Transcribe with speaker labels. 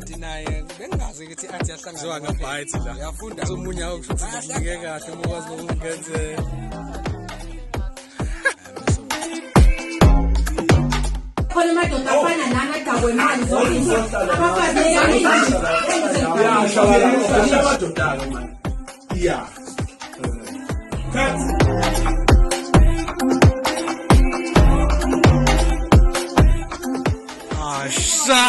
Speaker 1: kanti naye bengazi ukuthi athi yahlangana
Speaker 2: Ziwa ngabhayithi la.
Speaker 1: Uyafunda
Speaker 2: Umunye awukuthi ngeke kahle uma kwazi ukungenzela.
Speaker 3: Khona madoda afana nami agabwe imali zonke abafazi
Speaker 4: amadoda ke manje yeah
Speaker 2: Asha.